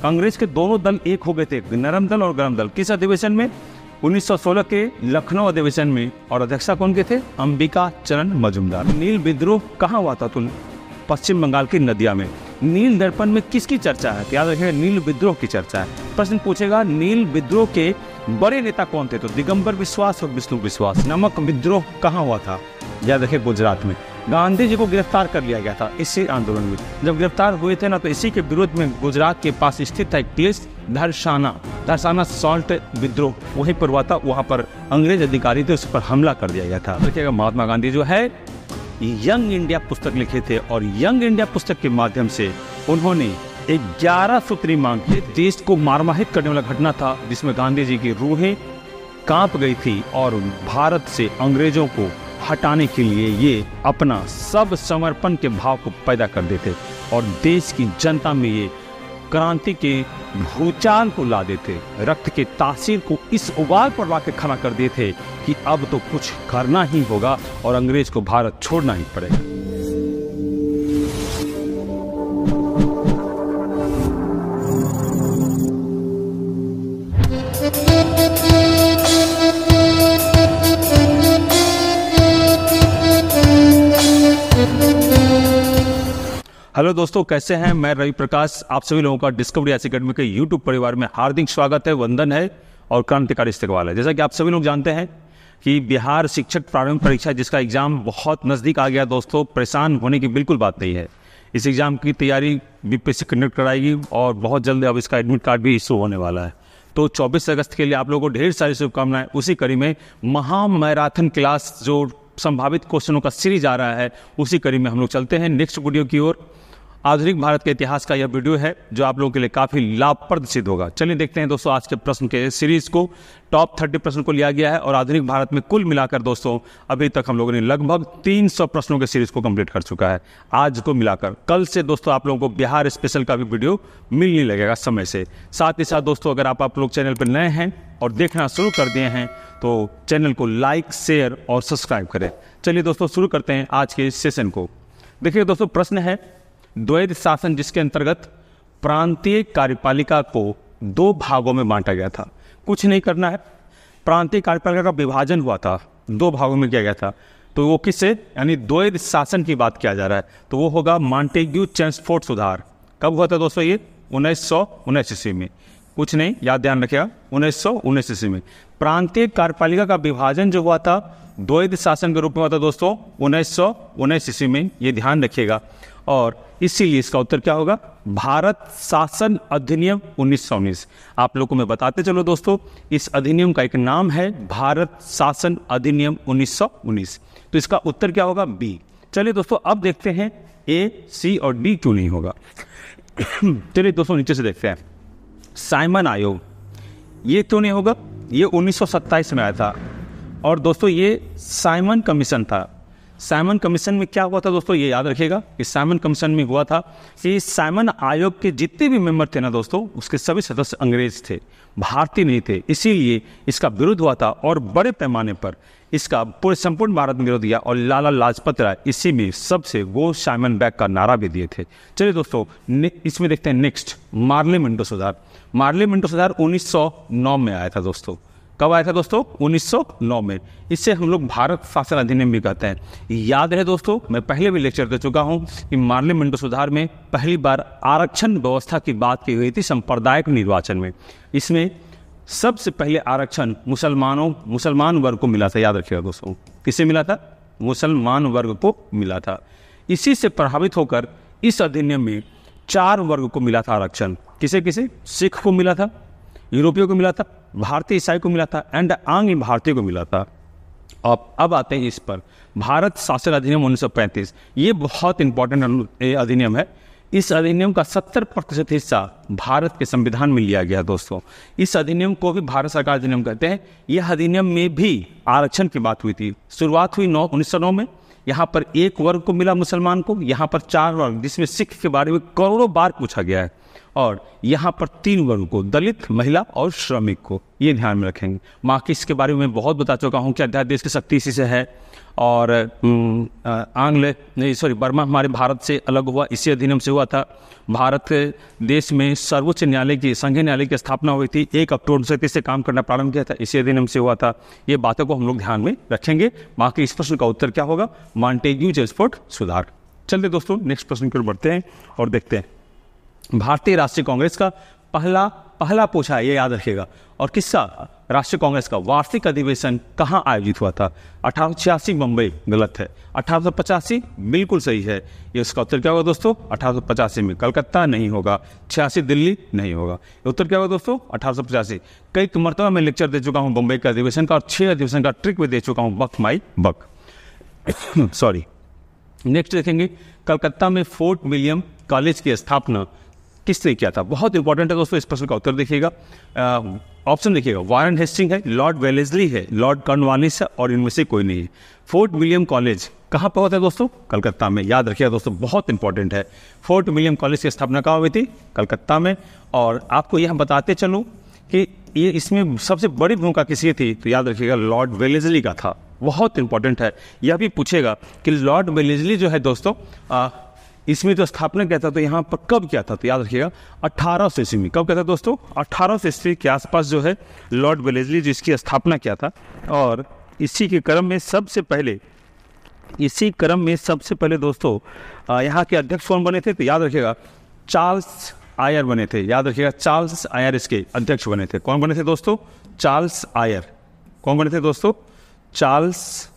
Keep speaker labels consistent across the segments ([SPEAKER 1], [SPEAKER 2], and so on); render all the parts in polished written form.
[SPEAKER 1] कांग्रेस के दोनों दल एक हो गए थे, नरम दल और गरम दल। किस अधिवेशन में? 1916 के लखनऊ अधिवेशन में। और अध्यक्षता कौन के थे? अंबिका चरण मजूमदार। नील विद्रोह कहाँ हुआ था? तो पश्चिम बंगाल की नदिया में। नील दर्पण में किसकी चर्चा है? याद रखिएगा, नील विद्रोह की चर्चा है। प्रश्न पूछेगा नील विद्रोह के बड़े नेता कौन थे? तो दिगंबर विश्वास और विष्णु विश्वास। नमक विद्रोह कहाँ हुआ था? याद रखिए, गुजरात में। गांधी जी को गिरफ्तार कर लिया गया था इसी आंदोलन में। जब गिरफ्तार हुए थे ना, तो इसी के विरोध में गुजरात के पास स्थित था एक प्लेस धरसाना सॉल्ट विद्रोह वहीं पर हुआ था। वहाँ पर अंग्रेज अधिकारी थे, उस पर हमला कर दिया गया था। देखिएगा, महात्मा गांधी जो है यंग इंडिया पुस्तक लिखे थे और यंग इंडिया पुस्तक के माध्यम से उन्होंने 11 सूत्री मांग की। देश को मारमाहित करने वाला घटना था जिसमें गांधी जी की रूहें कांप गई थी और भारत से अंग्रेजों को हटाने के लिए ये अपना सब समर्पण के भाव को पैदा कर देते और देश की जनता में ये क्रांति के भूचाल को ला देते। रक्त के तासीर को इस उबाल पर लाके खड़ा कर देते कि अब तो कुछ करना ही होगा और अंग्रेज को भारत छोड़ना ही पड़ेगा। हेलो दोस्तों, कैसे हैं? मैं रवि प्रकाश। आप सभी लोगों का डिस्कवरी एकेडमी के यूट्यूब परिवार में हार्दिक स्वागत है, वंदन है और क्रांतिकारी इस्तकबाल है। जैसा कि आप सभी लोग जानते हैं कि बिहार शिक्षक प्रारंभिक परीक्षा जिसका एग्जाम बहुत नज़दीक आ गया दोस्तों, परेशान होने की बिल्कुल बात नहीं है। इस एग्जाम की तैयारी बीपीएससी कंडक्ट कराएगी और बहुत जल्द अब इसका एडमिट कार्ड भी इशू होने वाला है। तो 24 अगस्त के लिए आप लोगों को ढेर सारी शुभकामनाएं। उसी कड़ी में महा मैराथन क्लास जो संभावित क्वेश्चनों का सीरीज आ रहा है, उसी कड़ी में हम लोग चलते हैं नेक्स्ट वीडियो की ओर। आधुनिक भारत के इतिहास का यह वीडियो है जो आप लोगों के लिए काफ़ी लाभप्रद सिद्ध होगा। चलिए देखते हैं दोस्तों आज के प्रश्न के सीरीज को। टॉप 30 प्रश्न को लिया गया है और आधुनिक भारत में कुल मिलाकर दोस्तों अभी तक हम लोगों ने लगभग 300 प्रश्नों के सीरीज को कंप्लीट कर चुका है आज को मिलाकर। कल से दोस्तों आप लोगों को बिहार स्पेशल का भी वीडियो मिलने लगेगा समय से। साथ ही साथ दोस्तों अगर आप लोग चैनल पर नए हैं और देखना शुरू कर दिए हैं तो चैनल को लाइक, शेयर और सब्सक्राइब करें। चलिए दोस्तों शुरू करते हैं आज के इस सेशन को। देखिए दोस्तों, प्रश्न है द्वैध शासन जिसके अंतर्गत प्रांतीय कार्यपालिका को 2 भागों में बांटा गया था। कुछ नहीं करना है, प्रांतीय कार्यपालिका का विभाजन हुआ था, 2 भागों में किया गया था। तो वो किससे, यानी द्वैध शासन की बात किया जा रहा है, तो वो होगा मॉन्टेग्यू चेम्सफोर्ड सुधार। कब हुआ था दोस्तों? ये 1919 ईस्वी में। कुछ नहीं, याद ध्यान रखिएगा, 1919 ईस्वी में प्रांतीय कार्यपालिका का विभाजन जो हुआ था द्वैध शासन के रूप में हुआ था दोस्तों 1919 ईस्वी में। ये ध्यान रखिएगा और इसीलिए इसका उत्तर क्या होगा? भारत शासन अधिनियम 1919। आप लोगों को मैं बताते चलो दोस्तों, इस अधिनियम का एक नाम है भारत शासन अधिनियम 1919। तो इसका उत्तर क्या होगा? बी। चलिए दोस्तों अब देखते हैं ए, सी और डी क्यों नहीं होगा। चलिए दोस्तों नीचे से देखते हैं। साइमन आयोग ये क्यों नहीं होगा? ये 1927 में आया था और दोस्तों ये साइमन कमीशन था। साइमन कमीशन में क्या हुआ था दोस्तों, ये याद रखिएगा कि साइमन कमीशन में हुआ था कि साइमन आयोग के जितने भी मेंबर थे ना दोस्तों, उसके सभी सदस्य अंग्रेज थे, भारतीय नहीं थे। इसीलिए इसका विरोध हुआ था और बड़े पैमाने पर इसका पूरे संपूर्ण भारत में विरोध किया और लाला लाजपत राय इसी में सबसे वो साइमन बैक का नारा भी दिए थे। चलिए दोस्तों इसमें देखते हैं नेक्स्ट, मार्ले मिंटो सुधार। मार्ले मिंटो सुधार 1909 में आया था दोस्तों। कब आया था दोस्तों? 1909 में। इससे हम लोग भारत शासन अधिनियम भी कहते हैं। याद है दोस्तों, मैं पहले भी लेक्चर दे चुका हूं कि मार्ले मिंटो सुधार में पहली बार आरक्षण व्यवस्था की बात की हुई थी सांप्रदायिक निर्वाचन में। इसमें सबसे पहले आरक्षण मुसलमान वर्ग को मिला था। याद रखिएगा दोस्तों, किसे मिला था? मुसलमान वर्ग को मिला था। इसी से प्रभावित होकर इस अधिनियम में 4 वर्ग को मिला था आरक्षण। किसे किसे? सिख को मिला था, यूरोपियों को मिला था, भारतीय ईसाई को मिला था एंड आंग्ल भारतीय को मिला था। अब आते हैं इस पर, भारत शासन अधिनियम 1935। ये बहुत इंपॉर्टेंट अधिनियम है। इस अधिनियम का 70% हिस्सा भारत के संविधान में लिया गया दोस्तों। इस अधिनियम को भी भारत सरकार अधिनियम कहते हैं। यह अधिनियम में भी आरक्षण की बात हुई थी। शुरुआत हुई 1909 में। यहाँ पर 1 वर्ग को मिला मुसलमान को, यहाँ पर 4 वर्ग, जिसमें सिख के बारे में करोड़ों बार पूछा गया है। और यहाँ पर 3 वर्ग को, दलित, महिला और श्रमिक को, ये ध्यान में रखेंगे। मार्क्सिस्ट के बारे में बहुत बता चुका हूँ कि अध्याय देश की शक्ति इसी से है, और बर्मा हमारे भारत से अलग हुआ इसी अधिनियम से हुआ था। भारत देश में सर्वोच्च न्यायालय की, संघीय न्यायालय की स्थापना हुई थी, 1 अक्टूबर 1933 से काम करना प्रारंभ किया था, इसी अधिनियम से हुआ था। ये बातों को हम लोग ध्यान में रखेंगे। बाकी इस प्रश्न का उत्तर क्या होगा? मॉन्टेग्यू चेम्सफोर्ड सुधार। चलते दोस्तों नेक्स्ट प्रश्न की ओर बढ़ते हैं और देखते हैं। भारतीय राष्ट्रीय कांग्रेस का पहला पूछा है, ये याद रखिएगा। और किस्सा राष्ट्रीय कांग्रेस का वार्षिक अधिवेशन कहाँ आयोजित हुआ था? 1886 मुंबई, गलत है। 1885 बिल्कुल सही है। ये उसका उत्तर क्या होगा दोस्तों? 1885 में। कलकत्ता नहीं होगा। 86 दिल्ली नहीं होगा। उत्तर क्या होगा दोस्तों? 1885। कई मरतबा मैं लेक्चर दे चुका हूँ मुंबई के अधिवेशन का, और 6 अधिवेशन का ट्रिक भी दे चुका हूँ, बक माई बक। सॉरी। नेक्स्ट देखेंगे, कलकत्ता में फोर्ट विलियम कॉलेज की स्थापना किसने किया था? बहुत इंपॉर्टेंट है दोस्तों, इस प्रश्न का उत्तर देखिएगा। ऑप्शन देखिएगा, वारन हेस्टिंग है, लॉर्ड वेलेस्ली है, लॉर्ड कॉर्नवालिस है, और इनमें से कोई नहीं है। फोर्ट विलियम कॉलेज कहाँ पर होता है दोस्तों? कलकत्ता में। याद रखिएगा दोस्तों, बहुत इंपॉर्टेंट है। फोर्ट विलियम कॉलेज की स्थापना कहाँ हुई थी? कलकत्ता में। और आपको यह बताते चलूँ कि ये इसमें सबसे बड़ी भूमिका किसी थी, तो याद रखिएगा लॉर्ड वेलेस्ली का था। बहुत इंपॉर्टेंट है। यह भी पूछेगा कि लॉर्ड वेलेस्ली जो है दोस्तों, इसमें जो स्थापना किया था तो यहाँ पर कब किया था? तो याद रखिएगा 1800 ईस्वी में। कब किया था दोस्तों? 1800 ईस्वी के आसपास जो है लॉर्ड वेलेस्ली जिसकी स्थापना किया था। और इसी के क्रम में सबसे पहले दोस्तों यहाँ के अध्यक्ष कौन बने थे? तो याद रखिएगा चार्ल्स आयर बने थे। याद रखिएगा चार्ल्स आयर इसके अध्यक्ष बने थे। कौन बने थे दोस्तों? Charles Eyre. कौन बने थे दोस्तों? चार्ल्स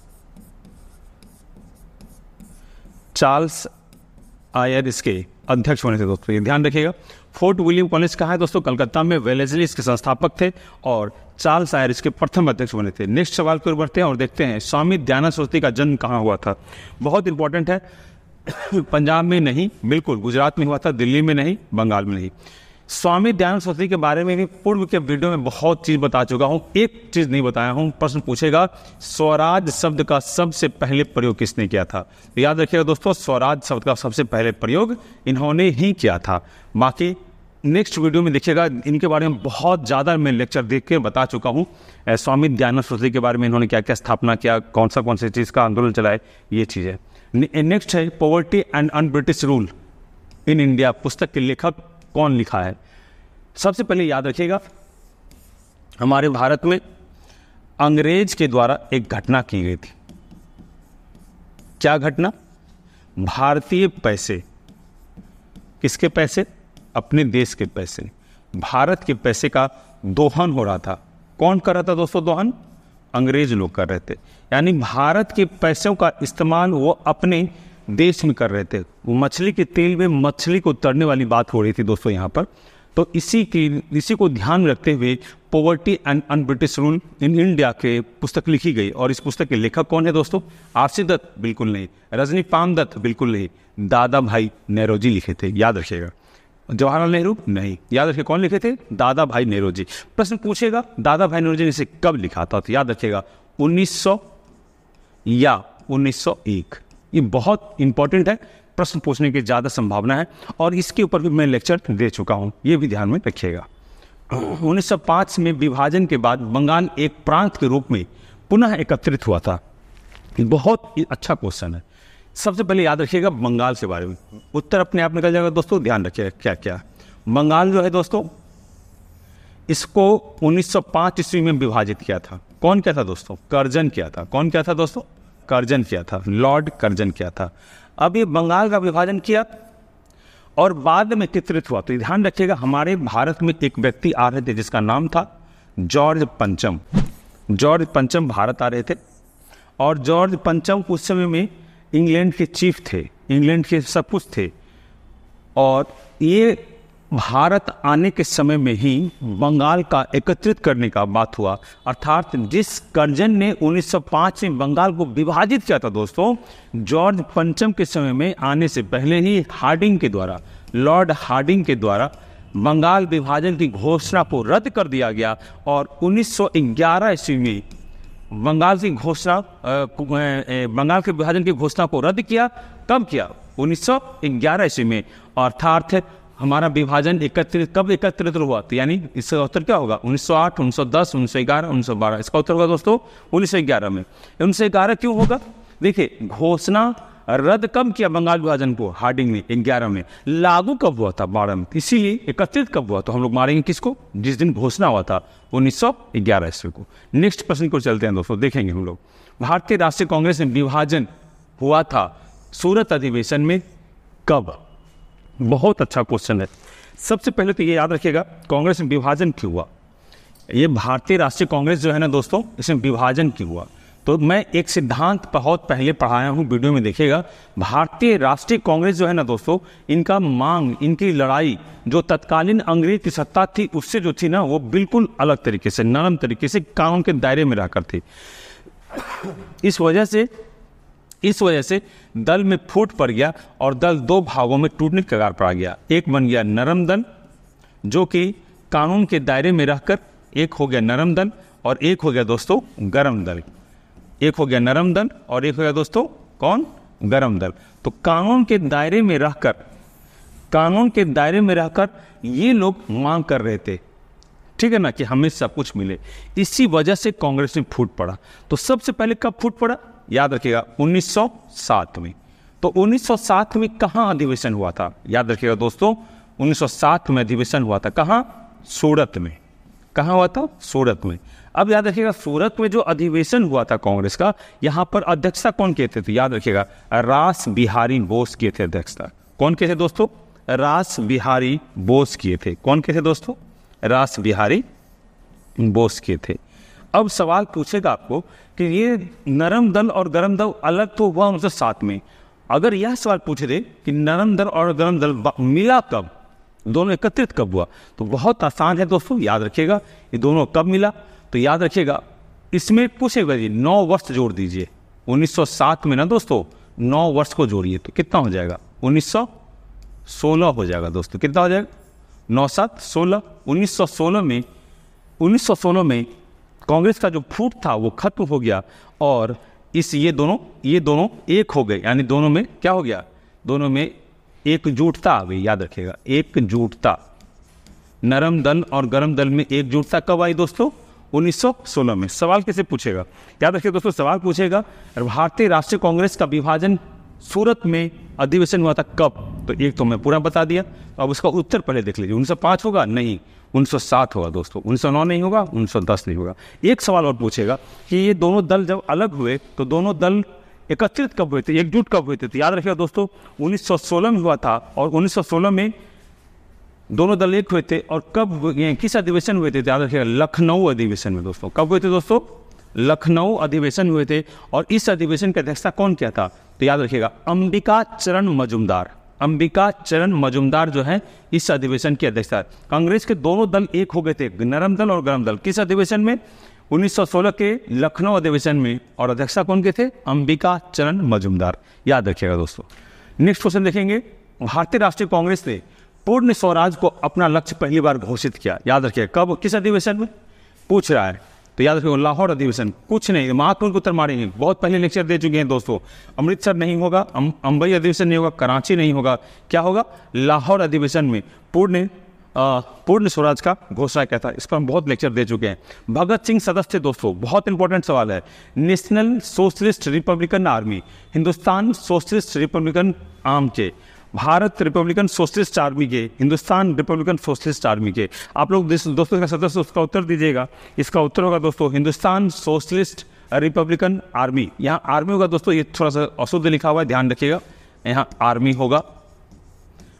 [SPEAKER 1] आयर इसके अध्यक्ष बने थे दोस्तों, ये ध्यान रखिएगा। फोर्ट विलियम कॉलेज कहाँ है दोस्तों? कलकत्ता में। वेलेस्ली इसके संस्थापक थे और चार्ल्स आयर इसके प्रथम अध्यक्ष बने थे। नेक्स्ट सवाल की ओर बढ़ते हैं और देखते हैं, स्वामी दयानंद सरस्वती का जन्म कहाँ हुआ था? बहुत इंपॉर्टेंट है। पंजाब में नहीं, बिल्कुल गुजरात में हुआ था, दिल्ली में नहीं, बंगाल में नहीं। स्वामी दयानंद सरस्वती के बारे में भी पूर्व के वीडियो में बहुत चीज़ बता चुका हूँ, एक चीज़ नहीं बताया हूँ। प्रश्न पूछेगा, स्वराज शब्द का सबसे पहले प्रयोग किसने किया था? तो याद रखिएगा दोस्तों, स्वराज शब्द का सबसे पहले प्रयोग इन्होंने ही किया था। बाकी नेक्स्ट वीडियो में देखिएगा, इनके बारे में बहुत ज़्यादा मैं लेक्चर देख के बता चुका हूँ। स्वामी दयानंद सरस्वती के बारे में इन्होंने क्या क्या स्थापना किया, कौन सी चीज़ का आंदोलन चलाए, ये चीज़ है। नेक्स्ट है, poverty and un British rule in India पुस्तक के लेखक कौन लिखा है? सबसे पहले याद रखिएगा, हमारे भारत में अंग्रेज के द्वारा एक घटना की गई थी। क्या घटना? भारतीय पैसे, किसके पैसे? अपने देश के पैसे, भारत के पैसे का दोहन हो रहा था। कौन कर रहा था दोस्तों दोहन? अंग्रेज लोग कर रहे थे। यानी भारत के पैसों का इस्तेमाल वो अपने देश में कर रहे थे। वो मछली के तेल में मछली को तरने वाली बात हो रही थी दोस्तों यहाँ पर। तो इसी को ध्यान में रखते हुए poverty and un British rule in India के पुस्तक लिखी गई। और इस पुस्तक के लेखक कौन है दोस्तों? आरसी दत्त? बिल्कुल नहीं। रजनीकांत दत्त? बिल्कुल नहीं। दादा भाई नेरोजी लिखे थे। याद रखिएगा। जवाहरलाल नेहरू? नहीं। याद रखिए कौन लिखे थे? दादा भाई नेरोजी। प्रश्न पूछेगा दादा भाई नेरोजी ने इसे कब लिखा था? तो याद रखिएगा 1900 या 1901। ये बहुत इंपॉर्टेंट है, प्रश्न पूछने की ज़्यादा संभावना है और इसके ऊपर भी मैं लेक्चर दे चुका हूँ, ये भी ध्यान में रखिएगा। 1905 में विभाजन के बाद बंगाल एक प्रांत के रूप में पुनः एकत्रित हुआ था। बहुत अच्छा क्वेश्चन है। सबसे पहले याद रखिएगा बंगाल के बारे में, उत्तर अपने आप निकल जाएगा दोस्तों। ध्यान रखिएगा क्या क्या। बंगाल जो है दोस्तों, इसको 1905 ईस्वी में विभाजित किया था। कौन किया था दोस्तों? कर्जन किया था। कौन किया था दोस्तों? कर्जन किया था। लॉर्ड कर्जन किया था। अब ये बंगाल का विभाजन किया और बाद में एकत्रित हुआ। तो ध्यान रखिएगा, हमारे भारत में एक व्यक्ति आ रहे थे जिसका नाम था जॉर्ज पंचम। जॉर्ज पंचम भारत आ रहे थे और जॉर्ज पंचम उस समय में इंग्लैंड के चीफ थे, इंग्लैंड के सब कुछ थे। और ये भारत आने के समय में ही बंगाल का एकत्रित करने का बात हुआ। अर्थात जिस कर्जन ने 1905 में बंगाल को विभाजित किया था दोस्तों, जॉर्ज पंचम के समय में आने से पहले ही हार्डिंग के द्वारा, लॉर्ड हार्डिंग के द्वारा बंगाल विभाजन की घोषणा को रद्द कर दिया गया। और 1911 ईस्वी में बंगाल के विभाजन की घोषणा को रद्द किया। कब किया? 1911 ईस्वी में। अर्थात हमारा विभाजन एकत्रित कब एकत्रित हुआ? तो यानी इसका उत्तर क्या होगा? 1908, 1910, 1911, 1912। इसका उत्तर होगा दोस्तों 1911 में। 1911 क्यों होगा? देखिए, घोषणा रद्द कब किया बंगाल विभाजन को? हार्डिंग ने 11 में। लागू कब हुआ था? 12 में। इसीलिए एकत्रित कब हुआ? तो हम लोग मारेंगे किसको? जिस दिन घोषणा हुआ था 1911 ईस्वी को। नेक्स्ट प्रश्न को चलते हैं दोस्तों, देखेंगे हम लोग। भारतीय राष्ट्रीय कांग्रेस में विभाजन हुआ था सूरत अधिवेशन में कब? बहुत अच्छा क्वेश्चन है। सबसे पहले तो ये याद रखिएगा, कांग्रेस में विभाजन क्यों हुआ। ये भारतीय राष्ट्रीय कांग्रेस जो है ना दोस्तों, इसमें विभाजन क्यों हुआ? तो मैं एक सिद्धांत बहुत पहले पढ़ाया हूँ, वीडियो में देखिएगा। भारतीय राष्ट्रीय कांग्रेस जो है ना दोस्तों, इनका मांग, इनकी लड़ाई जो तत्कालीन अंग्रेज की सत्ता थी उससे जो थी ना, वो बिल्कुल अलग तरीके से, नरम तरीके से, कानून के दायरे में रहकर थी। इस वजह से दल में फूट पड़ गया और दल दो भागों में टूटने के कगार पर आ गया। एक बन गया नरम दल, जो कि कानून के दायरे में रहकर, एक हो गया नरम दल और एक हो गया दोस्तों गरम दल। एक हो गया नरम दल और एक हो गया दोस्तों कौन? गरम दल। तो कानून के दायरे में रहकर ये लोग मांग कर रहे थे, ठीक है ना, कि हमें सब कुछ मिले। इसी वजह से कांग्रेस में फूट पड़ा। तो सबसे पहले कब फूट पड़ा? याद रखिएगा 1907 में। तो 1907 में कहाँ अधिवेशन हुआ था? याद रखिएगा दोस्तों, 1907 में अधिवेशन हुआ था। कहाँ? सूरत में। कहाँ हुआ था? सूरत में। अब याद रखिएगा, सूरत में जो अधिवेशन हुआ था कांग्रेस का, यहाँ पर अध्यक्षता कौन किए थे? तो याद रखिएगा, रास बिहारी बोस किए थे अध्यक्षता। कौन किए थे दोस्तों? रास बिहारी बोस किए थे। कौन किए थे दोस्तों? रास बिहारी बोस किए थे। अब सवाल पूछेगा आपको कि ये नरम दल और गरम दल अलग तो हुआ 1907 में। अगर यह सवाल पूछे थे कि नरम दल और गरम दल मिला कब, दोनों एकत्रित कब हुआ, तो बहुत आसान है दोस्तों, याद रखिएगा ये दोनों कब मिला। तो याद रखिएगा, इसमें पूछेगा जी 9 वर्ष जोड़ दीजिए। 1907 में ना दोस्तों 9 वर्ष को जोड़िए तो कितना हो जाएगा? 1916 हो जाएगा दोस्तों। कितना हो जाएगा? 9 7 16। 1916 में कांग्रेस का जो फूट था वो खत्म हो गया और ये दोनों एक हो गए। यानी दोनों में क्या हो गया? दोनों में एकजुटता आ गई। याद रखिएगा, एकजुटता। नरम दल और गरम दल में एकजुटता कब आई दोस्तों? 1916 में। सवाल कैसे पूछेगा? याद रखिए दोस्तों, सवाल पूछेगा भारतीय राष्ट्रीय कांग्रेस का विभाजन सूरत में अधिवेशन हुआ था कब? तो एक तो मैं पूरा बता दिया, तो अब उसका उत्तर पहले देख लीजिए। 1905 होगा? नहीं, 1907 होगा दोस्तों। 1909 नहीं होगा, 1910 नहीं होगा। एक सवाल और पूछेगा कि ये दोनों दल जब अलग हुए तो दोनों दल एकत्रित कब हुए थे, एकजुट कब हुए थे? तो याद रखिएगा दोस्तों 1916 में हुआ था और 1916 में दोनों दल एक हुए थे। और कब, किस अधिवेशन हुए थे? याद रखिएगा लखनऊ अधिवेशन में दोस्तों। कब हुए थे दोस्तों? लखनऊ अधिवेशन हुए थे। और इस अधिवेशन की अध्यक्षता कौन किया था? तो याद रखिएगा अंबिका चरण मजूमदार। अंबिका चरण मजूमदार जो है इस अधिवेशन की अध्यक्षता। कांग्रेस के दोनों दल एक हो गए थे, नरम दल और गरम दल। किस अधिवेशन में? 1916 के लखनऊ अधिवेशन में। और अध्यक्षता कौन के थे? अंबिका चरण मजूमदार। याद रखिएगा दोस्तों। नेक्स्ट क्वेश्चन देखेंगे। भारतीय राष्ट्रीय कांग्रेस ने पूर्ण स्वराज को अपना लक्ष्य पहली बार घोषित किया। याद रखिएगा कब, किस अधिवेशन में पूछ रहा है? तो याद रखिएगा लाहौर अधिवेशन। कुछ नहीं, महत्वपूर्ण उत्तर मारेंगे। बहुत पहले लेक्चर दे चुके हैं दोस्तों। अमृतसर नहीं होगा, अंबई अधिवेशन नहीं होगा, कराची नहीं होगा, क्या होगा? लाहौर अधिवेशन में पूर्ण स्वराज का घोषणा किया था। इस पर हम बहुत लेक्चर दे चुके हैं। भगत सिंह सदस्य थे दोस्तों, बहुत इंपॉर्टेंट सवाल है। National socialist Republican army, Hindustan socialist Republican arm के, भारत रिपब्लिकन सोशलिस्ट आर्मी के, हिंदुस्तान रिपब्लिकन सोशलिस्ट आर्मी के। आप लोग दोस्तों का सदस्य उसका उत्तर दीजिएगा। इसका उत्तर होगा दोस्तों हिंदुस्तान सोशलिस्ट रिपब्लिकन आर्मी। यहाँ आर्मी होगा दोस्तों, ये थोड़ा सा अशुद्ध लिखा हुआ है, ध्यान रखिएगा। यहाँ आर्मी होगा,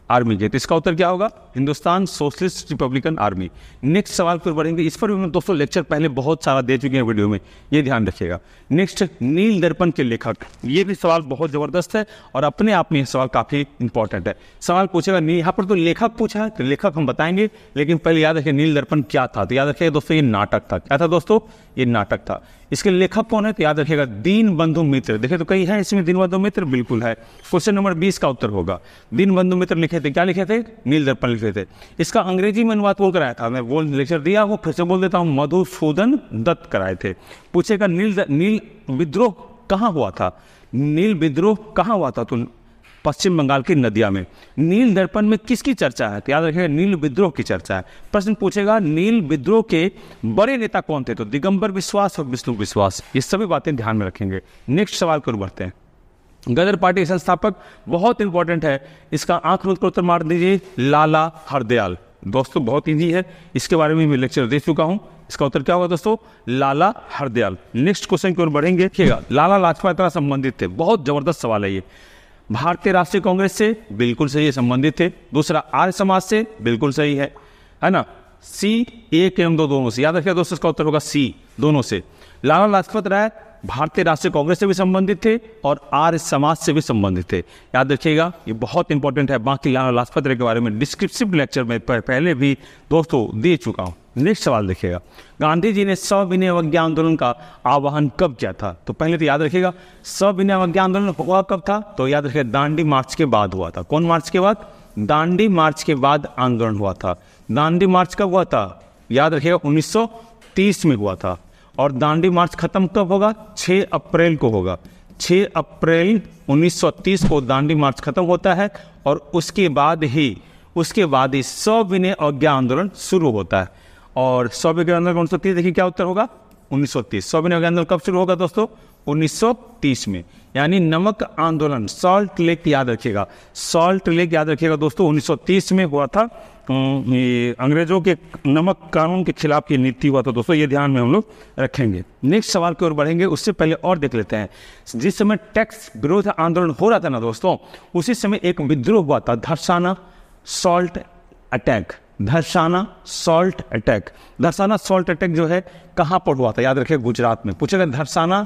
[SPEAKER 1] आर्मी के। तो इसका उत्तर क्या होगा? Hindustan socialist Republican army. Next सवाल पर बढ़ेंगे। इस पर भी मैं दोस्तों लेक्चर पहले बहुत सारा दे चुके हैं वीडियो में, ये ध्यान रखिएगा। नेक्स्ट, नील दर्पण के लेखक। ये भी सवाल बहुत जबरदस्त है और अपने आप में यह सवाल काफी इंपॉर्टेंट है। सवाल पूछेगा, यहाँ पर तो लेखक पूछा है, तो लेखक हम बताएंगे, लेकिन पहले याद रखिए नील दर्पण क्या था। तो याद रखिएगा दोस्तों ये नाटक था। क्या था दोस्तों? ये नाटक था। इसके लेखक कौन है? तो याद रखिएगा दीनबंधु मित्र। देखिए तो कहीं है इसमें दीनबंधु मित्र? बिल्कुल है। क्वेश्चन नंबर 20 का उत्तर होगा। दीनबंधु मित्र लिखे थे, क्या लिखे थे? नील दर्पण लिखे थे। इसका अंग्रेजी में अनुवाद बोल कराया था, मैं वो लेक्चर दिया, वो फिर से बोल देता हूँ, मधुसूदन दत्त कराए थे। पूछेगा नील विद्रोह कहाँ हुआ था? नील विद्रोह कहाँ हुआ था? तो पश्चिम बंगाल की नदिया में। नील दर्पण में किसकी चर्चा है? तो याद रखिएगा नील विद्रोह की चर्चा है। प्रश्न पूछेगा नील विद्रोह के बड़े नेता कौन थे? तो दिगंबर बिश्वास और विष्णु बिश्वास। ये सभी बातें ध्यान में रखेंगे। नेक्स्ट सवाल को बढ़ते हैं। गदर पार्टी के संस्थापक, बहुत इंपॉर्टेंट है, इसका आंख मूंद कर उत्तर मार दीजिए, लाला हरदयाल। दोस्तों बहुत इजी है, इसके बारे में मैं लेक्चर दे चुका हूं। इसका उत्तर क्या होगा दोस्तों? लाला हरदयाल। नेक्स्ट क्वेश्चन की ओर बढ़ेंगे। देखिएगा लाला लाजपत राय संबंधित थे, बहुत जबरदस्त सवाल है ये। भारतीय राष्ट्रीय कांग्रेस से बिल्कुल सही है, संबंधित थे। दूसरा आर्य समाज से बिल्कुल सही है ना। सी, एक एवं दो दोनों से, याद रखिएगा दोस्तों इसका उत्तर होगा सी, दोनों से। लाला लाजपत राय भारतीय राष्ट्रीय कांग्रेस से भी संबंधित थे और आर्य समाज से भी संबंधित थे, याद रखिएगा, ये बहुत इंपॉर्टेंट है। बाकी लाला लाजपत राय के बारे में डिस्क्रिप्टिव लेक्चर में पहले भी दोस्तों दे चुका हूं। नेक्स्ट सवाल देखिएगा, गांधी जी ने सविनय अवज्ञा आंदोलन का आह्वान कब किया था? तो पहले तो याद रखिएगा सविनय अवज्ञा आंदोलन हुआ कब था? तो याद रखिएगा दांडी मार्च के बाद हुआ था। कौन मार्च के बाद? दांडी मार्च के बाद आंदोलन हुआ था। दांडी मार्च कब हुआ था? याद रखिएगा 1930 में हुआ था। और दांडी मार्च खत्म कब होगा? 6 अप्रैल को होगा। 6 अप्रैल 1930 को दांडी मार्च खत्म होता है और उसके बाद ही सविनय अवज्ञा आंदोलन शुरू होता है। और सविनय आंदोलन 1930, देखिए क्या उत्तर होगा? 1930। सविनय अवज्ञा आंदोलन कब शुरू होगा दोस्तों? 1930 में। यानी नमक आंदोलन, सॉल्ट लेक, याद रखिएगा सॉल्ट लेक, याद रखिएगा दोस्तों 1930 में हुआ था। अंग्रेजों के नमक कानून के खिलाफ ये नीति हुआ था दोस्तों, ये ध्यान में हम लोग रखेंगे। नेक्स्ट सवाल की ओर बढ़ेंगे, उससे पहले और देख लेते हैं। जिस समय टैक्स विरोध आंदोलन हो रहा था ना दोस्तों, उसी समय एक विद्रोह हुआ था, Dharasana salt attack. Dharasana salt attack. Dharasana salt attack जो है कहां पर हुआ था? याद रखिए गुजरात में। पूछेगा धरसाना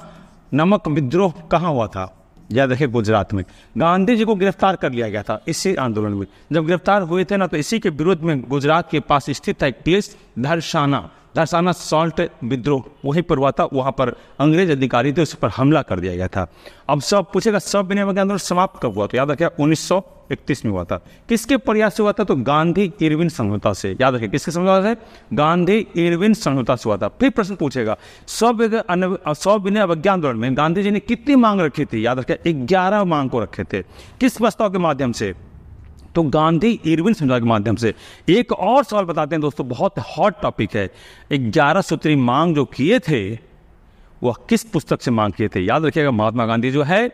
[SPEAKER 1] नमक विद्रोह कहां हुआ था? याद रखिए गुजरात में। गांधी जी को गिरफ्तार कर लिया गया था इसी आंदोलन में। जब गिरफ्तार हुए थे ना, तो इसी के विरोध में गुजरात के पास स्थित था एक प्लेस धरसाना सॉल्ट विद्रोह, वहीं पर हुआ था। वहां पर अंग्रेज अधिकारी थे, उस पर हमला कर दिया गया था। अब सब पूछेगा सविनय अवज्ञा आंदोलन समाप्त कब हुआ? तो याद रखिए 1931 में हुआ था। किसके प्रयास से हुआ था? तो गांधी इरविन समझौता से। याद रखिए किसके समझौता से? गांधी इरविन समझौता से हुआ था। फिर प्रश्न पूछेगा सविनय अवज्ञा आंदोलन में गांधी जी ने कितनी मांग रखी थी? याद रखिए 11 मांग को रखे थे। किस प्रस्ताव के माध्यम से? तो गांधी इरविन समझौते के माध्यम से। एक और सवाल बताते हैं दोस्तों, बहुत हॉट टॉपिक है। 11 सूत्री मांग जो किए थे वह किस पुस्तक से मांग किए थे? याद रखिएगा महात्मा गांधी जो है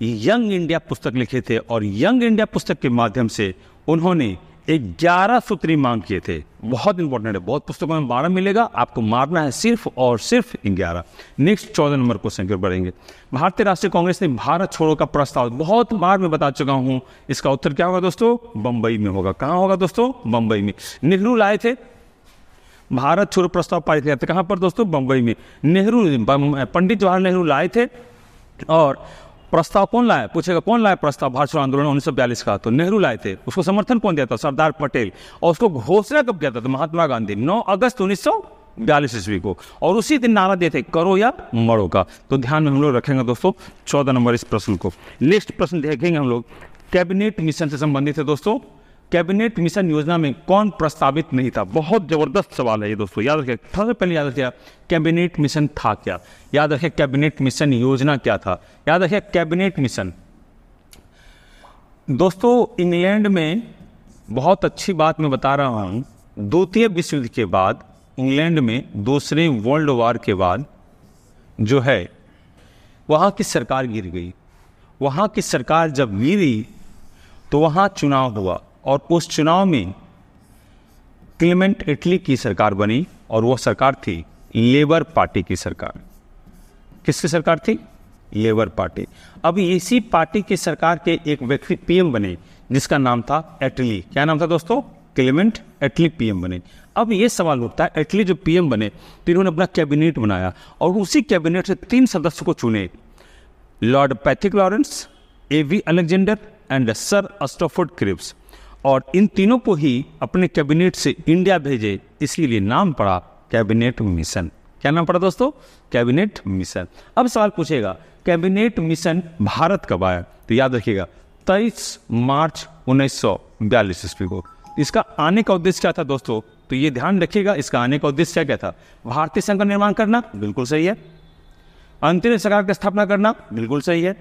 [SPEAKER 1] यंग इंडिया पुस्तक लिखे थे और यंग इंडिया पुस्तक के माध्यम से उन्होंने 11 सूत्री मांग किए थे। बहुत इंपॉर्टेंट है, बहुत पुस्तकों में 12 मिलेगा, आपको मारना है सिर्फ और सिर्फ 11। नेक्स्ट 14 नंबर क्वेश्चन की ओर बढ़ेंगे। भारतीय राष्ट्रीय कांग्रेस ने भारत छोड़ो का प्रस्ताव, बहुत बार मैं बता चुका हूं, इसका उत्तर क्या होगा दोस्तों? बंबई में होगा। कहां होगा दोस्तों? बंबई में। नेहरू लाए थे भारत छोड़ो प्रस्ताव पारित किया था, कहां पर दोस्तों? बंबई में। पंडित जवाहरलाल नेहरू लाए थे। और प्रस्ताव कौन लाया? पूछेगा कौन लाया प्रस्ताव भारत छोड़ो आंदोलन 1942 का? तो नेहरू लाए थे। उसको समर्थन कौन दिया था? सरदार पटेल। और उसको घोषणा कब किया था? तो महात्मा गांधी 9 अगस्त 1942 ईस्वी को। और उसी दिन नारा दिए थे करो या मरो का। तो ध्यान में हम लोग रखेंगे दोस्तों 14 नंबर इस प्रश्न को। नेक्स्ट प्रश्न देखेंगे हम लोग, कैबिनेट मिशन से संबंधित है दोस्तों। कैबिनेट मिशन योजना में कौन प्रस्तावित नहीं था? बहुत जबरदस्त सवाल है ये दोस्तों, याद रखिए। सबसे पहले याद रखिए कैबिनेट मिशन था क्या? याद रखिए कैबिनेट मिशन योजना क्या था? याद रखिए कैबिनेट मिशन दोस्तों, इंग्लैंड में बहुत अच्छी बात मैं बता रहा हूं, द्वितीय विश्व युद्ध के बाद इंग्लैंड में दूसरे वर्ल्ड वॉर के बाद जो है वहां की सरकार गिर गई। वहां की सरकार जब गिरी तो वहां चुनाव हुआ और उस चुनाव में क्लेमेंट एटली की सरकार बनी और वह सरकार थी लेबर पार्टी की सरकार। किसकी सरकार थी? Labour party. अब इसी पार्टी की सरकार के एक व्यक्ति पीएम बने जिसका नाम था एटली। क्या नाम था दोस्तों? क्लेमेंट एटली पीएम बने। अब ये सवाल उठता है, एटली जो पीएम बने तो इन्होंने अपना कैबिनेट बनाया और उसी कैबिनेट से 3 सदस्य को चुने, Lord Pethick Lawrence, A V Alexander and sir Stafford Cripps. और इन तीनों को ही अपने कैबिनेट से इंडिया भेजे, इसीलिए नाम पड़ा कैबिनेट मिशन। क्या नाम पड़ा दोस्तों? Cabinet mission. अब सवाल पूछेगा कैबिनेट मिशन भारत कब आया? तो याद रखिएगा 23 मार्च 1942 ईस्वी को। इसका आने का उद्देश्य क्या था दोस्तों? तो ये ध्यान रखिएगा, इसका आने का उद्देश्य क्या था? भारतीय संघ का निर्माण करना, बिल्कुल सही है। अंतरिम सरकार की स्थापना करना, बिल्कुल सही है।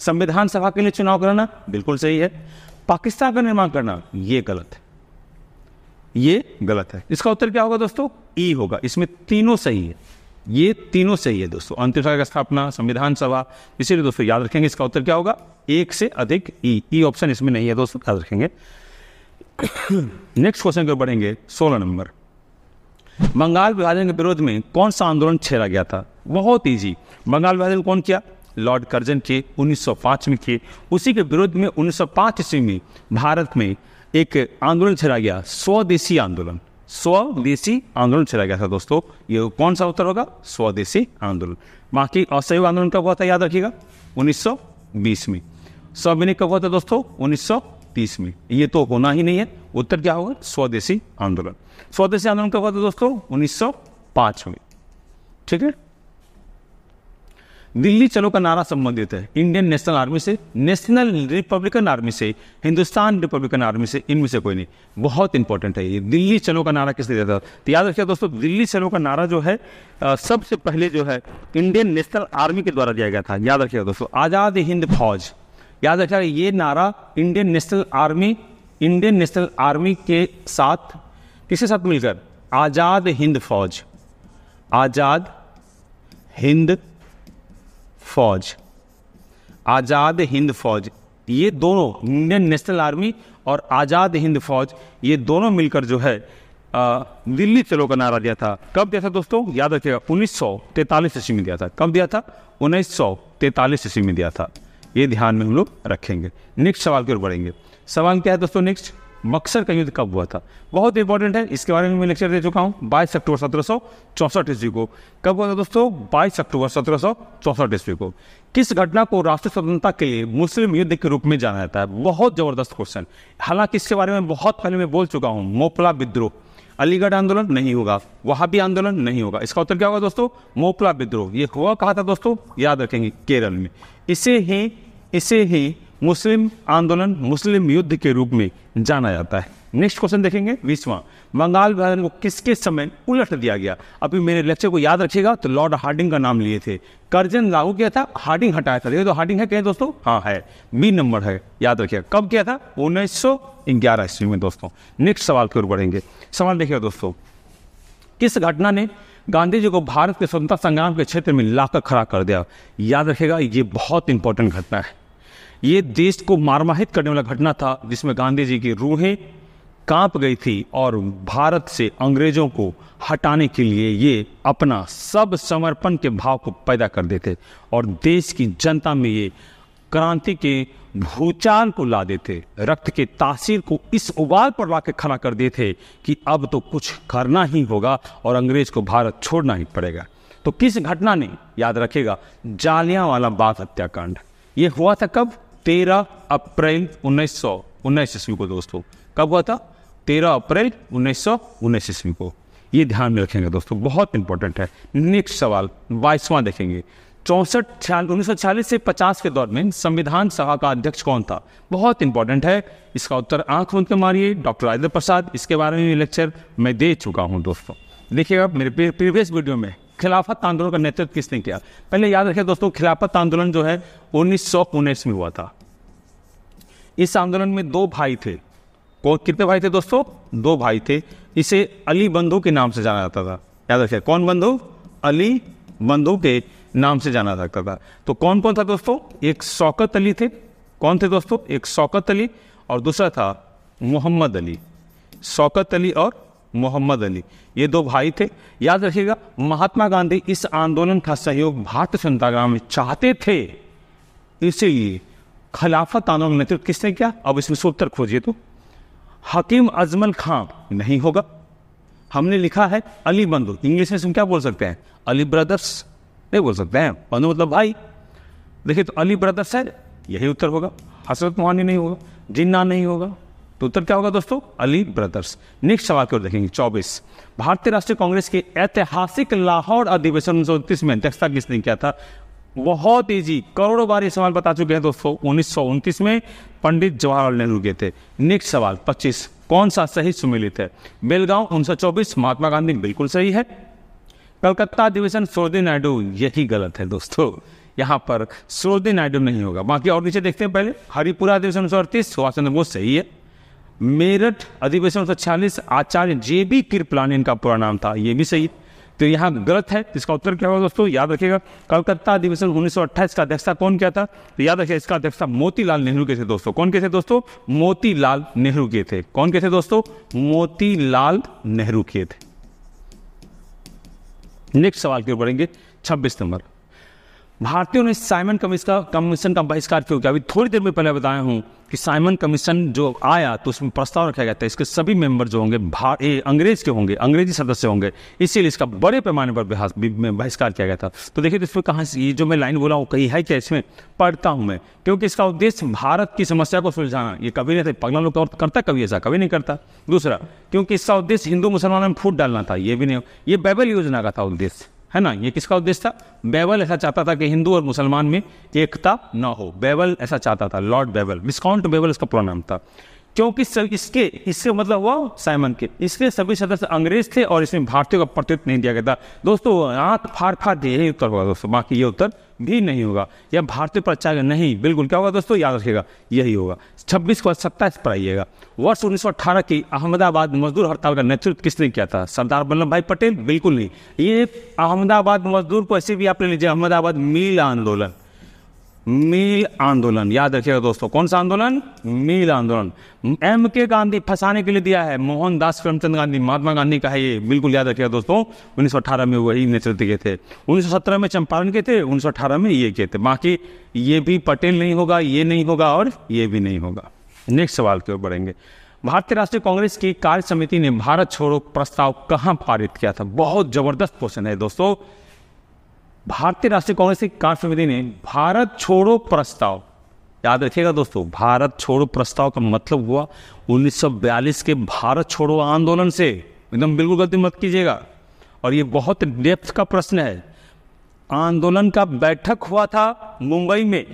[SPEAKER 1] संविधान सभा के लिए चुनाव कराना, बिल्कुल सही है। पाकिस्तान का निर्माण करना, ये गलत है, ये गलत है। इसका उत्तर क्या होगा दोस्तों? ई होगा। इसमें तीनों सही है, ये तीनों सही है दोस्तों। अंतिम सरकार का स्थापना, संविधान सभा, इसीलिए दोस्तों याद रखेंगे इसका उत्तर क्या होगा? एक से अधिक ई ऑप्शन इसमें नहीं है दोस्तों, याद रखेंगे। नेक्स्ट क्वेश्चन को बढ़ेंगे 16 नंबर। बंगाल विभाजन के विरोध में कौन सा आंदोलन छेड़ा गया था? बहुत इजी। बंगाल विभाजन कौन किया? लॉर्ड कर्जन के 1905 में किए। उसी के विरोध में 1905 ईस्वी में भारत में एक आंदोलन छेड़ा गया, स्वदेशी आंदोलन। स्वदेशी आंदोलन छेड़ा गया था दोस्तों। ये कौन सा उत्तर होगा? स्वदेशी आंदोलन। बाकी असहयोग आंदोलन कब हुआ था? याद रखिएगा 1920 में। सविनय कब हुआ था दोस्तों? 1930 में। ये तो होना ही नहीं है, उत्तर क्या होगा? स्वदेशी आंदोलन। स्वदेशी आंदोलन कब हुआ था दोस्तों? 1905 में। ठीक है। दिल्ली चलो का नारा संबंधित है इंडियन नेशनल आर्मी से, नेशनल रिपब्लिकन आर्मी से, हिंदुस्तान रिपब्लिकन आर्मी से, इनमें से कोई नहीं। बहुत इंपॉर्टेंट है ये। दिल्ली चलो का नारा किसने दिया था? तो याद रखिए दोस्तों, दिल्ली चलो का नारा जो है सबसे पहले जो है इंडियन नेशनल आर्मी के द्वारा दिया गया था। याद रखिएगा दोस्तों, आज़ाद हिंद फौज। याद रखिएगा ये नारा इंडियन नेशनल आर्मी के साथ, किसके साथ मिलकर? आज़ाद हिंद फौज, आज़ाद हिंद फौज, आज़ाद हिंद फौज, ये दोनों इंडियन नेशनल आर्मी और आज़ाद हिंद फौज, ये दोनों मिलकर जो है दिल्ली चलो का नारा दिया था। कब दिया था दोस्तों? याद रखिएगा 1943 ईस्वी में दिया था। कब दिया था? 1943 ईस्वी में दिया था। ये ध्यान में हम लोग रखेंगे। नेक्स्ट सवाल की ओर बढ़ेंगे। सवाल क्या है दोस्तों नेक्स्ट? बक्सर का युद्ध कब हुआ था? बहुत इंपॉर्टेंट है, इसके बारे में मैं लेक्चर दे चुका हूँ। 22 अक्टूबर 1764 ईस्वी को। कब हुआ था दोस्तों? 22 अक्टूबर 1764 ईस्वी को। किस घटना को राष्ट्रीय स्वतंत्रता के लिए मुस्लिम युद्ध के रूप में जाना जाता है? बहुत जबरदस्त क्वेश्चन। हालांकि इसके बारे में बहुत पहले मैं बोल चुका हूँ। मोपला विद्रोह। अलीगढ़ आंदोलन नहीं होगा, वहाबी आंदोलन नहीं होगा। इसका उत्तर क्या होगा दोस्तों? मोपला विद्रोह। ये हुआ कहा था दोस्तों? याद रखेंगे, केरल में। इसे ही मुस्लिम आंदोलन, मुस्लिम युद्ध के रूप में जाना जाता है। नेक्स्ट क्वेश्चन देखेंगे 20वां। बंगाल विभाजन को किसके समय उलट दिया गया? अभी मेरे लेक्चर को याद रखिएगा तो लॉर्ड हार्डिंग का नाम लिए थे। कर्जन लागू किया था, हार्डिंग हटाया था। देखिए तो हार्डिंग है क्या दोस्तों? हाँ है, बी नंबर है, याद रखिएगा। कब किया था? 1911 ईस्वी में दोस्तों। नेक्स्ट सवाल की ओर बढ़ेंगे। सवाल देखिएगा दोस्तों, किस घटना ने गांधी जी को भारत के स्वतंत्रता संग्राम के क्षेत्र में लाकर खड़ा कर दिया? याद रखिएगा, ये बहुत इंपॉर्टेंट घटना है। ये देश को मारमाहित करने वाला घटना था, जिसमें गांधी जी की रूहें कांप गई थी और भारत से अंग्रेजों को हटाने के लिए ये अपना सब समर्पण के भाव को पैदा कर देते और देश की जनता में ये क्रांति के भूचाल को ला देते, रक्त के तासीर को इस उबाल पर ला के खड़ा कर देते कि अब तो कुछ करना ही होगा और अंग्रेज को भारत छोड़ना ही पड़ेगा। तो किस घटना ने? याद रखेगा, जालियांवाला बाग हत्याकांड। ये हुआ था कब? 13 अप्रैल 1919 ईस्वी को दोस्तों। कब हुआ था? 13 अप्रैल 1919 ईस्वी को। ये ध्यान में रखेंगे दोस्तों, बहुत इंपॉर्टेंट है। नेक्स्ट सवाल 22वां देखेंगे। 1946 से 50 के दौर में संविधान सभा का अध्यक्ष कौन था? बहुत इंपॉर्टेंट है, इसका उत्तर आंख बंद के मारिए। डॉक्टर राजेंद्र प्रसाद। इसके बारे में लेक्चर मैं दे चुका हूं दोस्तों। देखिएगा मेरे प्रीवियस वीडियो में खिलाफत आंदोलन का नेतृत्व किसने किया? पहले याद रखिए दोस्तों, खिलाफत आंदोलन जो है 1919 में हुआ था। इस आंदोलन में दो भाई थे। कितने भाई थे दोस्तों? दो भाई थे। इसे अली बंधु के नाम से जाना जाता था। याद रखिए, कौन बंधु? अली बंधु के नाम से जाना जाता था। तो कौन कौन था दोस्तों? एक शौकत अली थे। कौन थे दोस्तों? एक शौकत अली और दूसरा था मोहम्मद अली। शौकत अली और मोहम्मद अली, ये दो भाई थे। याद रखिएगा, महात्मा गांधी इस आंदोलन का सहयोग भारतीय संग्राम में चाहते थे, इसीलिए खिलाफत आंदोलन नेतृत्व किसने किया? अब इसमें से उत्तर खोजिए तो हकीम अजमल खां नहीं होगा। हमने लिखा है अली बंधु, इंग्लिश में हम क्या बोल सकते हैं? अली ब्रदर्स नहीं बोल सकते हैं, बंधु मतलब भाई। देखिए तो अली ब्रदर्स है, यही उत्तर होगा। हसरत मोहानी नहीं होगा, जिन्ना नहीं होगा, तो उत्तर क्या होगा दोस्तों? अली ब्रदर्स। नेक्स्ट सवाल की ओर देखेंगे 24। भारतीय राष्ट्रीय कांग्रेस के ऐतिहासिक लाहौर अधिवेशन 1929 में अध्यक्षता किसने किया था? बहुत इजी, करोड़ों बार ये सवाल बता चुके हैं दोस्तों। 1929 में पंडित जवाहरलाल नेहरू के थे। नेक्स्ट सवाल 25। कौन सा सही सुमेलित है? बेलगांव 1924 महात्मा गांधी बिल्कुल सही है। कलकत्ता अधिवेशन सोरदी नायडू, यही गलत है दोस्तों, यहाँ पर सरोजिनी नायडू नहीं होगा। बाकी और नीचे देखते हैं पहले, हरिपुरा अधिवेशन 1938 सुभाष चंद्र बोस सही है। मेरठ अधिवेशन 1946 आचार्य JB कृपलानी इनका पूरा नाम था, ये भी सही। तो यहाँ गलत है, इसका उत्तर क्या होगा दोस्तों, याद रखिएगा। कलकत्ता अधिवेशन 1928 का अध्यक्षता कौन किया था, तो याद रखिए इसका अध्यक्षता मोतीलाल नेहरू के थे दोस्तों। कौन के थे दोस्तों, मोतीलाल नेहरू के थे। कौन के थे दोस्तों, मोतीलाल नेहरू के थे। नेक्स्ट सवाल की ओर बढ़ेंगे, 26 नंबर। भारतीयों ने साइमन कमीशन का बहिष्कार क्यों किया। अभी थोड़ी देर में पहले बताया हूं कि साइमन कमीशन जो आया तो उसमें प्रस्ताव रखा गया था इसके सभी मेंबर जो होंगे अंग्रेज के होंगे, अंग्रेजी सदस्य होंगे, इसीलिए इसका बड़े पैमाने पर बहिष्कार किया गया था। तो देखिए तो इसमें कहाँ से ये जो मैं लाइन बोला वो कहीं है क्या, इसमें पढ़ता हूं मैं, क्योंकि इसका उद्देश्य भारत की समस्या को सुलझाना। ये कभी नहीं था, पगला लोग करता कभी ऐसा कभी नहीं करता। दूसरा, क्योंकि इसका उद्देश्य हिंदू मुसलमानों में फूट डालना था, ये भी नहीं, ये बैबल योजना का था उद्देश्य, है ना। ये किसका उद्देश्य था, बेबल ऐसा चाहता था कि हिंदू और मुसलमान में एकता न हो, बेबल ऐसा चाहता था, लॉर्ड बेबल, विस्काउंट बेबल इसका पूरा नाम था। क्योंकि इसके मतलब हुआ साइमन के, इसके सभी सदस्य अंग्रेज थे और इसमें भारतीयों का प्रतिनिधित्व नहीं दिया गया था दोस्तों। आंख फाड़ दे, यही उत्तर होगा दोस्तों, बाकी ये उत्तर भी नहीं होगा। यह भारतीय पर अच्छा नहीं, बिल्कुल क्या होगा दोस्तों, याद रखिएगा यही होगा। 26 को 27 पर आइएगा। वर्ष 1918 की अहमदाबाद मजदूर हड़ताल का नेतृत्व किसने किया था, सरदार वल्लभ भाई पटेल, बिल्कुल नहीं। ये अहमदाबाद मजदूर को ऐसे भी आप ले लीजिए, अहमदाबाद मील आंदोलन, मील आंदोलन याद रखिएगा दोस्तों। कौन सा आंदोलन, मील आंदोलन। MK गांधी फंसाने के लिए दिया है, मोहनदास करमचंद गांधी, महात्मा गांधी का है ये, बिल्कुल याद रखिएगा दोस्तों। 1918 में वही नेतृत्व के थे, 1917 में चंपारण के थे, 1918 में ये के थे। बाकी ये भी पटेल नहीं होगा, ये नहीं होगा और ये भी नहीं होगा। नेक्स्ट सवाल की ओर बढ़ेंगे। भारतीय राष्ट्रीय कांग्रेस की कार्य समिति ने भारत छोड़ो प्रस्ताव कहां पारित किया था। बहुत जबरदस्त क्वेश्चन है दोस्तों। भारतीय राष्ट्रीय कांग्रेस की कार्य समिति ने भारत छोड़ो प्रस्ताव, याद रखिएगा दोस्तों, भारत छोड़ो प्रस्ताव का मतलब हुआ 1942 के भारत छोड़ो आंदोलन से। एकदम बिल्कुल गलती मत कीजिएगा, और ये बहुत डेप्थ का प्रश्न है। आंदोलन का बैठक हुआ था मुंबई में,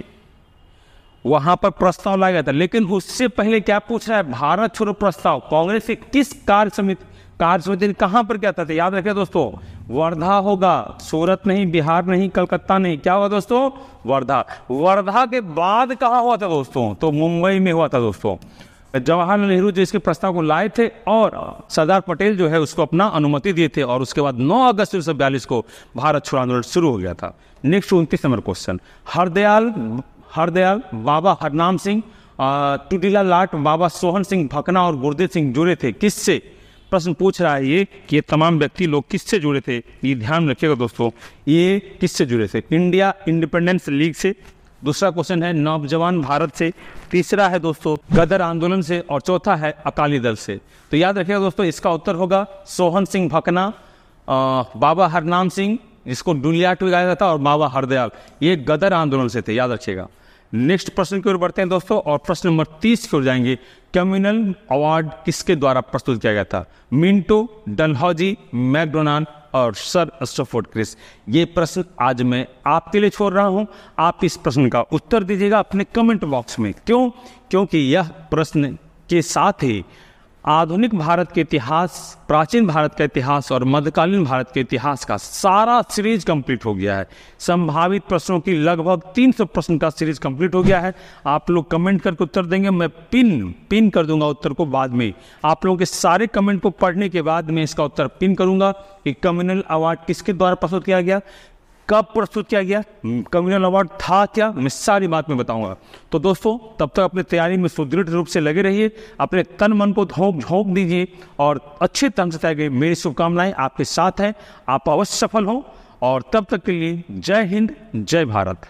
[SPEAKER 1] वहां पर प्रस्ताव लाया गया था, लेकिन उससे पहले क्या पूछ रहा है, भारत छोड़ो प्रस्ताव कांग्रेस की किस कार्य समिति ने कहां पर किया था। तो याद रखिए दोस्तों, वर्धा होगा, सूरत नहीं, बिहार नहीं, कलकत्ता नहीं, क्या हुआ दोस्तों, वर्धा। वर्धा के बाद कहां हुआ था दोस्तों, तो मुंबई में हुआ था दोस्तों। जवाहरलाल नेहरू जो इसके प्रस्ताव को लाए थे और सरदार पटेल जो है उसको अपना अनुमति दिए थे, और उसके बाद 9 अगस्त 1942 को भारत छोड़ो आंदोलन शुरू हो गया था। Next 29 number question. Hardayal Baba Harnam Singh, Tundilat, Baba Sohan Singh Bhakna और गुरदेव सिंह जुड़े थे किससे। प्रश्न पूछ रहा है ये कि ये तमाम व्यक्ति लोग किससे जुड़े थे, ये ध्यान रखिएगा दोस्तों, ये किससे जुड़े थे, इंडिया इंडिपेंडेंस लीग से। दूसरा क्वेश्चन है नौजवान भारत से। तीसरा है दोस्तों गदर आंदोलन से, और चौथा है अकाली दल से। तो याद रखिएगा दोस्तों, इसका उत्तर होगा सोहन सिंह भकना, बाबा हरनाम सिंह, जिसको डुलियाट भी कहा जाता था, और बाबा हरदयाल, ये गदर आंदोलन से थे, याद रखिएगा। नेक्स्ट प्रश्न की ओर बढ़ते हैं दोस्तों, और प्रश्न नंबर 30 की ओर जाएंगे। कम्युनल अवार्ड किसके द्वारा प्रस्तुत किया गया था, मिंटो, डलहौजी, मैकडोनाल्ड और सर स्टफोर्ड क्रिस। ये प्रश्न आज मैं आपके लिए छोड़ रहा हूं, आप इस प्रश्न का उत्तर दीजिएगा अपने कमेंट बॉक्स में। क्यों, क्योंकि यह प्रश्न के साथ ही आधुनिक भारत के इतिहास, प्राचीन भारत का इतिहास और मध्यकालीन भारत के इतिहास का सारा सीरीज कंप्लीट हो गया है। संभावित प्रश्नों की लगभग 300 प्रश्न का सीरीज कंप्लीट हो गया है। आप लोग कमेंट करके उत्तर देंगे, मैं पिन कर दूंगा उत्तर को बाद में। आप लोगों के सारे कमेंट को पढ़ने के बाद मैं इसका उत्तर पिन करूंगा कि कम्युनल अवार्ड किसके द्वारा प्रस्तुत किया गया, कब प्रस्तुत किया गया, कम्युनल अवार्ड था क्या, मैं सारी बात में बताऊंगा। तो दोस्तों तब तक अपनी तैयारी में सुदृढ़ रूप से लगे रहिए, अपने तन मन को झोंक दीजिए और अच्छे ढंग से तैयारी। मेरी शुभकामनाएं आपके साथ हैं, आप अवश्य सफल हों। और तब तक के लिए जय हिंद, जय भारत।